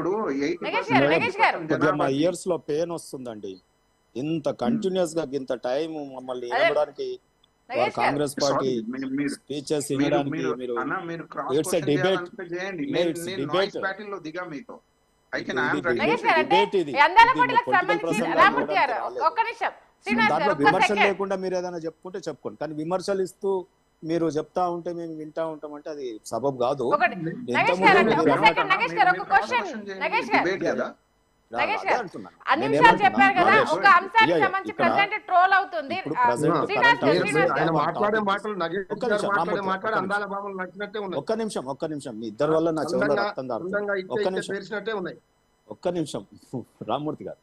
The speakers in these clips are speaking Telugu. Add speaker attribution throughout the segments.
Speaker 1: ఇప్పుడు
Speaker 2: నగేష్ గారు
Speaker 3: మా ఇయర్స్ లో పెయిన్ వస్తుందండి. ఇంత కంటిన్యూస్ గా ఇంత టైం మమ్మల్ని వినడానికి కాంగ్రెస్ పార్టీ స్పీచెస్ వినడానికి మీరు ఇట్స్ ఎ డిబేట్.
Speaker 2: నగేష్ గారు అంటే అందాల పోటీలకు సంబంధించి రామూర్తి గారు ఒక్క నిమిషం, శ్రీనివాస్
Speaker 3: దాంట్లో
Speaker 2: గారు ఒక్క
Speaker 3: విమర్శలు
Speaker 2: సెకండ్.
Speaker 3: లేకుండా మీరు ఏదైనా చెప్పుకుంటే చెప్పుకోండి, కానీ విమర్శలు ఇస్తూ మీరు చెప్తా ఉంటే మేము వింటా ఉంటాం అంటే అది సబబు కాదు.
Speaker 2: ఒకటి నగేష్ గారు అంటే ఒక్క సెకండ్, నగేష్ గారు ఒక క్వశ్చన్. నగేష్ గారు నగేష్ గారు అన్ని నిమిషాలు చెప్పారు కదా, ఒక అంశానికి సంబంధించి ప్రెసెంట్ ట్రోల్ అవుతుంది.
Speaker 3: ఒక్క నిమిషం మీ ఇద్దరు వల్ల నా చెవులో రక్తం కారుతుంది. ఒక్క నిమిషం Rammurthy garu.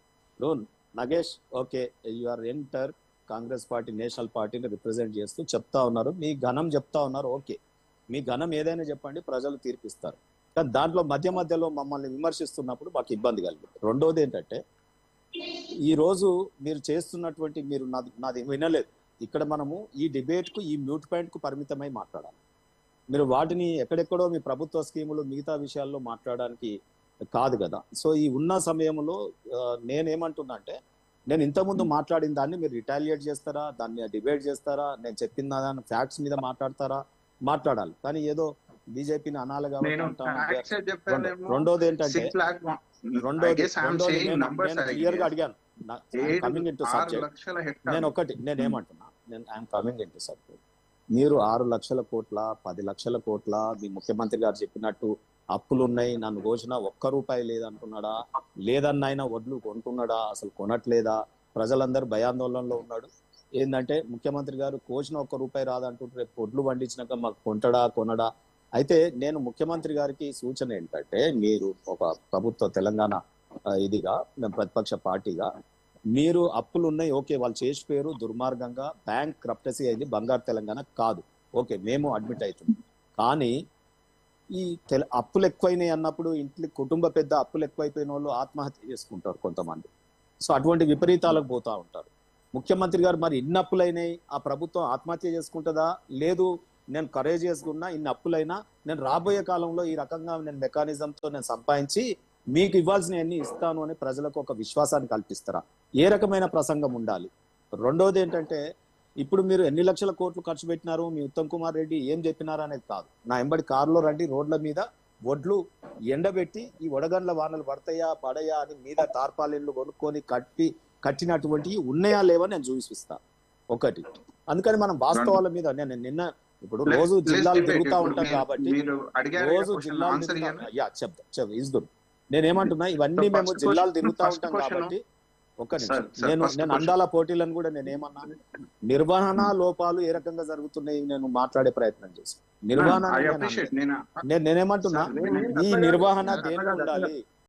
Speaker 3: Nagesh okay, you are ఎంటర్ కాంగ్రెస్ పార్టీ నేషనల్ పార్టీని రిప్రజెంట్ చేస్తూ చెప్తా ఉన్నారు, మీ ఘనం చెప్తా ఉన్నారు. ఓకే, మీ ఘనం ఏదైనా చెప్పండి, ప్రజలు తీర్పిస్తారు. కానీ దాంట్లో మధ్యలో మమ్మల్ని విమర్శిస్తున్నప్పుడు మాకు ఇబ్బంది కలిగింది. రెండోది ఏంటంటే, ఈ రోజు మీరు చేస్తున్నటువంటి మీరు నాది వినలేదు. ఇక్కడ మనము ఈ డిబేట్ కు ఈ మ్యూట్ పాయింట్ కు పరిమితమై మాట్లాడాలి. మీరు వాటిని ఎక్కడెక్కడో మీ ప్రభుత్వ స్కీములు మిగతా విషయాల్లో మాట్లాడడానికి కాదు కదా. సో ఈ ఉన్న సమయంలో నేనేమంటున్నా అంటే, నేను ఇంతకుముందు మాట్లాడిన దాన్ని మీరు రిటాలియేట్ చేస్తారా, దాన్ని డిబేట్ చేస్తారా, నేను చెప్పిన దాన్ని ఫ్యాక్ట్స్ మీద మాట్లాడాలి. కానీ ఏదో బీజేపీని అనాలి కాబట్టి. రెండోది ఏంటంటే, క్లియర్ గా అడిగాను, కమింగ్ ఇన్ టు సబ్జెక్ట్. నేనేమంటున్నా, I'm coming in to subject. మీరు 6 లక్షల కోట్ల 10 లక్షల కోట్ల మీ ముఖ్యమంత్రి గారు చెప్పినట్టు అప్పులు ఉన్నాయి, నన్ను కోసిన ₹1 లేదంటున్నాడా, లేదన్న వడ్లు కొంటున్నాడా, అసలు కొనట్లేదా, ప్రజలందరూ భయాందోళనలో ఉన్నాడు. ఏంటంటే ముఖ్యమంత్రి గారు కోసిన ₹1 రాదంటుంటే రేపు వడ్లు పండించినాక మాకు కొనడా. అయితే నేను ముఖ్యమంత్రి గారికి సూచన ఏంటంటే, మీరు ఒక ప్రభుత్వ తెలంగాణ ఇదిగా ప్రతిపక్ష పార్టీగా మీరు అప్పులు ఉన్నాయి, ఓకే, వాళ్ళు చేసిపోయారు దుర్మార్గంగా, బ్యాంక్ క్రప్టసీ అయింది, బంగారు తెలంగాణ కాదు, ఓకే, మేము అడ్మిట్ అవుతున్నాం. కానీ ఈ అప్పులు ఎక్కువైనాయి అన్నప్పుడు ఇంట్లో కుటుంబ పెద్ద అప్పులు ఎక్కువైపోయిన వాళ్ళు ఆత్మహత్య చేసుకుంటారు కొంతమంది. సో అటువంటి విపరీతాలకు పోతా ఉంటారు. ముఖ్యమంత్రి గారు మరి ఇన్ని అప్పులైనాయి, ఆ ప్రభుత్వం ఆత్మహత్య చేసుకుంటుందా, లేదు నేను కరేజియస్గా ఉన్నా, ఇన్ని అప్పులైనా నేను రాబోయే కాలంలో ఈ రకంగా నేను మెకానిజంతో నేను సంపాదించి మీకు ఇవ్వాల్సినవన్నీ ఇస్తాను అని ప్రజలకు ఒక విశ్వాసాన్ని కల్పిస్తారా? ఏ రకమైన ప్రసంగం ఉండాలి? రెండోది ఏంటంటే, ఇప్పుడు మీరు ఎన్ని లక్షల కోట్లు ఖర్చు పెట్టినారు, మీ ఉత్తమ్ కుమార్ రెడ్డి ఏం చెప్పినారు అనేది కాదు. నా ఎంబడి కారులో రండి, రోడ్ల మీద వడ్లు ఎండబెట్టి ఈ వడగండ్ల వానలు పడయా అని మీద తార్పాలిన్లు కొనుక్కొని కట్టినటువంటివి ఉన్నాయా లేవని నేను చూపిస్తాను. ఒకటి. అందుకని మనం వాస్తవాల మీద నిన్న ఇప్పుడు రోజు జిల్లాలు తిరుగుతూ ఉంటాం కాబట్టి రోజు జిల్లాలు చెప్తా ఇస్తుడు. నేనేమంటున్నా, ఇవన్నీ మేము జిల్లాలు తిరుగుతూ ఉంటాం కాబట్టి ఒక్క నిమిషం, నేను అందాల పోటీలను కూడా నేనేమన్నాను, నిర్వహణ లోపాలు ఏ రకంగా జరుగుతున్నాయి నేను మాట్లాడే ప్రయత్నం చేశాను. నిర్వహణ నేనేమంటున్నా, ఈ నిర్వహణ దేనికి ఉండాలి,